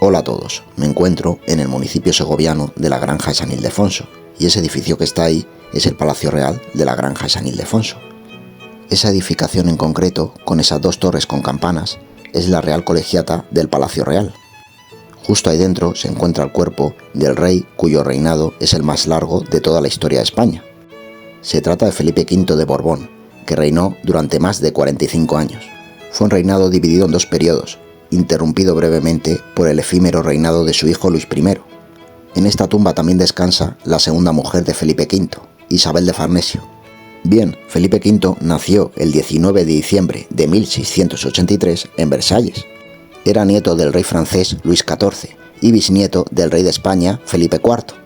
Hola a todos, me encuentro en el municipio segoviano de la Granja de San Ildefonso y ese edificio que está ahí es el Palacio Real de la Granja de San Ildefonso. Esa edificación en concreto, con esas dos torres con campanas, es la Real Colegiata del Palacio Real. Justo ahí dentro se encuentra el cuerpo del rey cuyo reinado es el más largo de toda la historia de España. Se trata de Felipe V de Borbón, que reinó durante más de 45 años. Fue un reinado dividido en dos periodos, interrumpido brevemente por el efímero reinado de su hijo Luis I. En esta tumba también descansa la segunda mujer de Felipe V, Isabel de Farnesio. Bien, Felipe V nació el 19 de diciembre de 1683 en Versalles. Era nieto del rey francés Luis XIV y bisnieto del rey de España Felipe IV.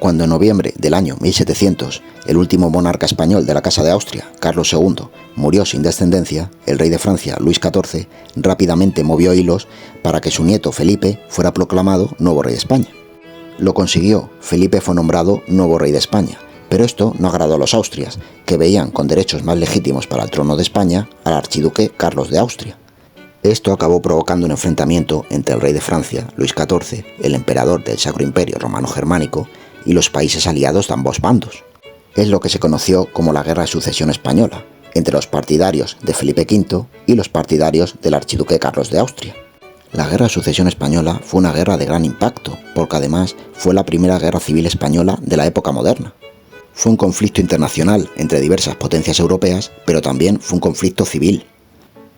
Cuando en noviembre del año 1700 el último monarca español de la Casa de Austria, Carlos II, murió sin descendencia, el rey de Francia, Luis XIV, rápidamente movió hilos para que su nieto Felipe fuera proclamado nuevo rey de España. Lo consiguió, Felipe fue nombrado nuevo rey de España, pero esto no agradó a los austrias, que veían con derechos más legítimos para el trono de España al archiduque Carlos de Austria. Esto acabó provocando un enfrentamiento entre el rey de Francia, Luis XIV, el emperador del Sacro Imperio Romano-Germánico, y los países aliados de ambos bandos. Es lo que se conoció como la Guerra de Sucesión Española, entre los partidarios de Felipe V y los partidarios del archiduque Carlos de Austria. La Guerra de Sucesión Española fue una guerra de gran impacto, porque además fue la primera guerra civil española de la época moderna. Fue un conflicto internacional entre diversas potencias europeas, pero también fue un conflicto civil.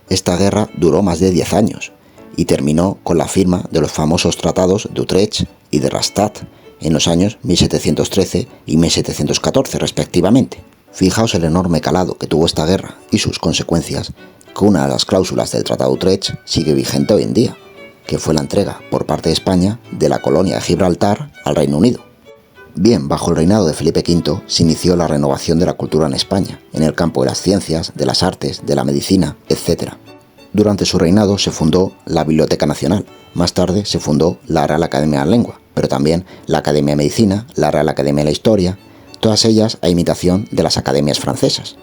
Esta guerra duró más de 10 años y terminó con la firma de los famosos tratados de Utrecht y de Rastatt en los años 1713 y 1714 respectivamente. Fijaos el enorme calado que tuvo esta guerra y sus consecuencias, que una de las cláusulas del Tratado de Utrecht sigue vigente hoy en día, que fue la entrega por parte de España de la colonia de Gibraltar al Reino Unido. Bien, bajo el reinado de Felipe V se inició la renovación de la cultura en España, en el campo de las ciencias, de las artes, de la medicina, etc. Durante su reinado se fundó la Biblioteca Nacional, más tarde se fundó la Real Academia de la Lengua, pero también la Academia de Medicina, la Real Academia de la Historia, todas ellas a imitación de las academias francesas.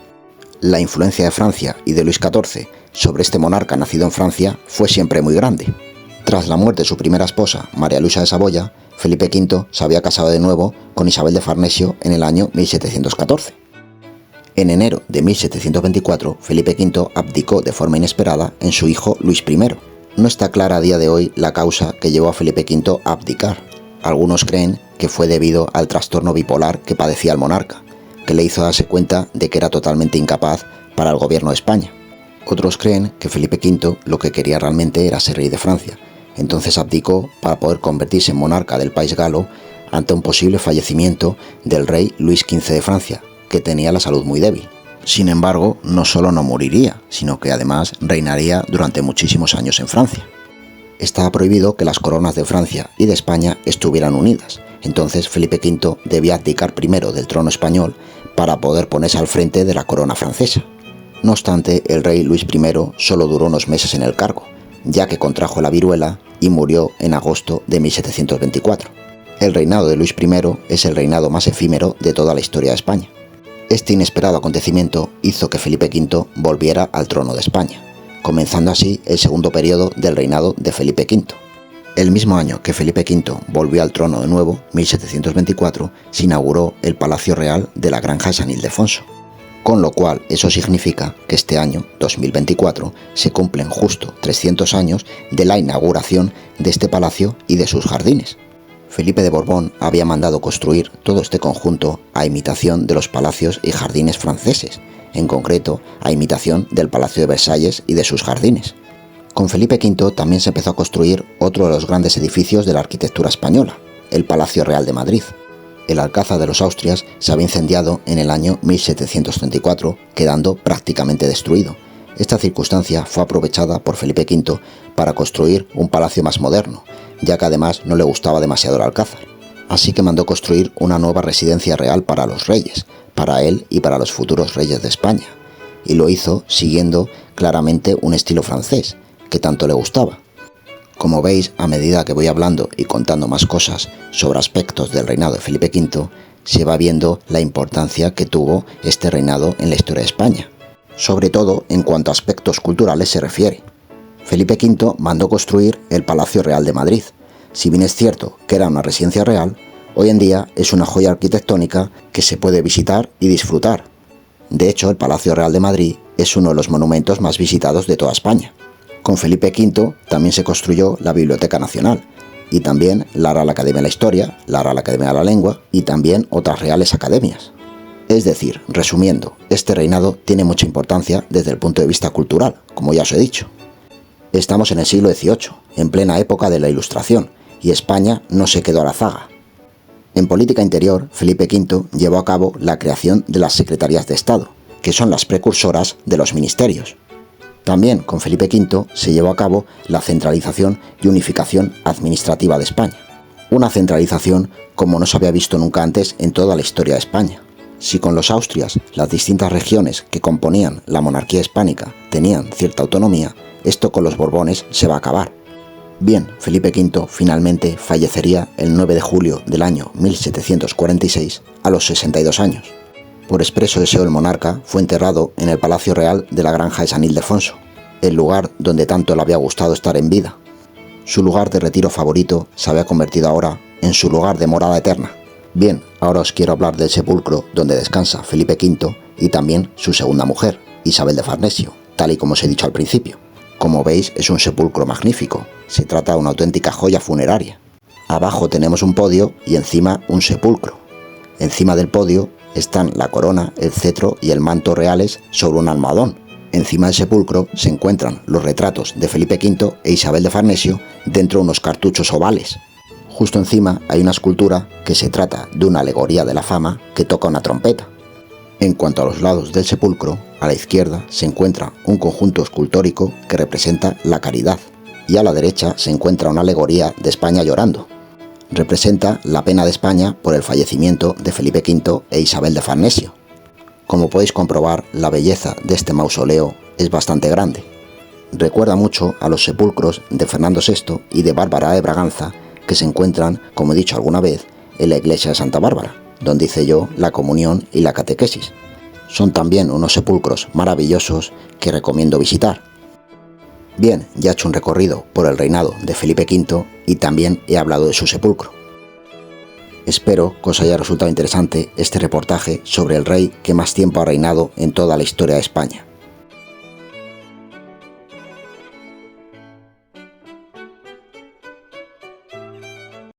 La influencia de Francia y de Luis XIV sobre este monarca nacido en Francia fue siempre muy grande. Tras la muerte de su primera esposa, María Luisa de Saboya, Felipe V se había casado de nuevo con Isabel de Farnesio en el año 1714. En enero de 1724, Felipe V abdicó de forma inesperada en su hijo Luis I. No está clara a día de hoy la causa que llevó a Felipe V a abdicar. Algunos creen que fue debido al trastorno bipolar que padecía el monarca, que le hizo darse cuenta de que era totalmente incapaz para el gobierno de España. Otros creen que Felipe V lo que quería realmente era ser rey de Francia, entonces abdicó para poder convertirse en monarca del país galo ante un posible fallecimiento del rey Luis XV de Francia, que tenía la salud muy débil. Sin embargo, no solo no moriría, sino que además reinaría durante muchísimos años en Francia. Estaba prohibido que las coronas de Francia y de España estuvieran unidas, entonces Felipe V debía abdicar primero del trono español para poder ponerse al frente de la corona francesa. No obstante, el rey Luis I solo duró unos meses en el cargo, ya que contrajo la viruela y murió en agosto de 1724. El reinado de Luis I es el reinado más efímero de toda la historia de España. Este inesperado acontecimiento hizo que Felipe V volviera al trono de España, comenzando así el segundo periodo del reinado de Felipe V. El mismo año que Felipe V volvió al trono de nuevo, 1724, se inauguró el Palacio Real de la Granja de San Ildefonso, con lo cual eso significa que este año, 2024, se cumplen justo 300 años de la inauguración de este palacio y de sus jardines. Felipe de Borbón había mandado construir todo este conjunto a imitación de los palacios y jardines franceses, en concreto a imitación del Palacio de Versalles y de sus jardines. Con Felipe V también se empezó a construir otro de los grandes edificios de la arquitectura española, el Palacio Real de Madrid. El Alcázar de los Austrias se había incendiado en el año 1734, quedando prácticamente destruido. Esta circunstancia fue aprovechada por Felipe V para construir un palacio más moderno, ya que además no le gustaba demasiado el Alcázar. Así que mandó construir una nueva residencia real para los reyes, para él y para los futuros reyes de España, y lo hizo siguiendo claramente un estilo francés, que tanto le gustaba. Como veis, a medida que voy hablando y contando más cosas sobre aspectos del reinado de Felipe V, se va viendo la importancia que tuvo este reinado en la historia de España, sobre todo en cuanto a aspectos culturales se refiere. Felipe V mandó construir el Palacio Real de Madrid. Si bien es cierto que era una residencia real, hoy en día es una joya arquitectónica que se puede visitar y disfrutar. De hecho, el Palacio Real de Madrid es uno de los monumentos más visitados de toda España. Con Felipe V también se construyó la Biblioteca Nacional, y también la Real Academia de la Historia, la Real Academia de la Lengua y también otras reales academias. Es decir, resumiendo, este reinado tiene mucha importancia desde el punto de vista cultural, como ya os he dicho. Estamos en el siglo XVIII, en plena época de la Ilustración, y España no se quedó a la zaga. En política interior, Felipe V llevó a cabo la creación de las Secretarías de Estado, que son las precursoras de los ministerios. También con Felipe V se llevó a cabo la centralización y unificación administrativa de España. Una centralización como no se había visto nunca antes en toda la historia de España. Si con los Austrias las distintas regiones que componían la monarquía hispánica tenían cierta autonomía, esto con los Borbones se va a acabar. Bien, Felipe V finalmente fallecería el 9 de julio del año 1746 a los 62 años. Por expreso deseo del monarca, fue enterrado en el Palacio Real de la Granja de San Ildefonso, el lugar donde tanto le había gustado estar en vida. Su lugar de retiro favorito se había convertido ahora en su lugar de morada eterna. Bien, ahora os quiero hablar del sepulcro donde descansa Felipe V y también su segunda mujer, Isabel de Farnesio, tal y como os he dicho al principio. Como veis, es un sepulcro magnífico, se trata de una auténtica joya funeraria. Abajo tenemos un podio y encima un sepulcro. Encima del podio están la corona, el cetro y el manto reales sobre un almohadón. Encima del sepulcro se encuentran los retratos de Felipe V e Isabel de Farnesio dentro de unos cartuchos ovales. Justo encima hay una escultura que se trata de una alegoría de la fama que toca una trompeta. En cuanto a los lados del sepulcro, a la izquierda se encuentra un conjunto escultórico que representa la caridad, y a la derecha se encuentra una alegoría de España llorando. Representa la pena de España por el fallecimiento de Felipe V e Isabel de Farnesio. Como podéis comprobar, la belleza de este mausoleo es bastante grande. Recuerda mucho a los sepulcros de Fernando VI y de Bárbara de Braganza, que se encuentran, como he dicho alguna vez, en la iglesia de Santa Bárbara, donde hice yo la comunión y la catequesis. Son también unos sepulcros maravillosos que recomiendo visitar. Bien, ya he hecho un recorrido por el reinado de Felipe V y también he hablado de su sepulcro. Espero que os haya resultado interesante este reportaje sobre el rey que más tiempo ha reinado en toda la historia de España.